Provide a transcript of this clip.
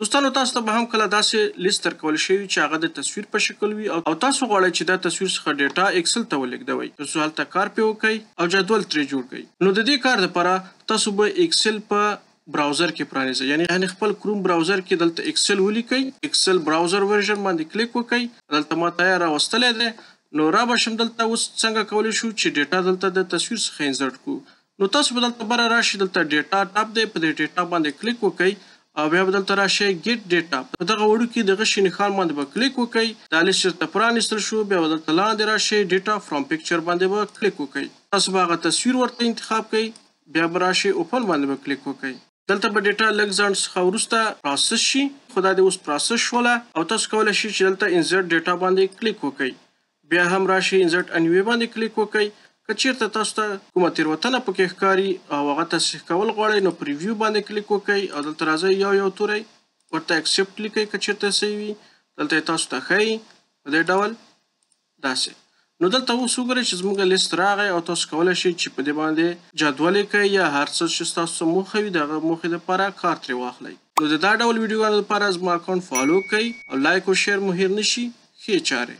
دوستانو تاسو ته به هم کله داسې لیست درکول شوي چې هغه د تصویر په شکل وي او تاسو غواړئ چې دا تصویر څخه ډیټا ایکسل ته ولېږدوئ ترڅو هلته کار پرې وکړئ او جدول ترې جوړ کړئ. نو د دې کار لپاره تاسو به ایکسل په براوزر کې پرانیزئ، یعنی خپل کروم براوزر کې دلته ایکسل ولیکئ، ایکسل براوزر ورژن باندې کلیک وکړئ. دلته ما ته یې راوستلی دی. نو را به شم دلته اوس څنګه کولی شو چې ډیټا دلته د تصویر څخه انسرټ کړو. نو تاسو به دلته بره راشئ، دلته ډیټا ټاپ دی، په دې ډیټا باندې کلیک وکړئ او بیا به دلته راشئ ګیټ ډیټا. په دغه وړوکي دغه شي نښان باندې به کلیک وکړئ. دا لیست چېرته پرانیستل شو، بیا به دلته لاندې راشئ ډیټا فرام پکچر باندې به کلیک وکړئ. تاسو به هغه تصویر ورته انتخاب کړئ، بیا به راشئ اوپن باندې به کلیک وکړئ. دلته به ډیټا لږ ځنډ څخه وروسته پروسس شي، خو دا د اوس پروسس شوله او تاسو کولی شئ چې دلته انسرټ ډیټا باندې کلیک وکړئ. بیا هم راشئ انسرټ انیوې باندې کلیک وکړئ. که چیرته تاسو ته کومه تېروتنه پکې ښکاري او هغه تصحیح کول غواړئ نو پریویو باندې کلیک وکړئ او دلته راځئ یو توری ورته اکسپټ لیکئ. که چیرته صحیح وي دلته یې تاسو ته ښیي په دې ډول داسې. نو دلته اوس وګورئ چې زموږ لیست راغی او تاسو کولی شئ چې په دې باندې جدول یې کړئ یا هر څه چې ستاسو موخه وي د هغه موخې دپاره کار ترې واخلئ. نو د دا ډول ویډیوګانو لپاره زما اکاونټ فالو کړئ او لایک او شیر مو هیر نشي. ښې چارې.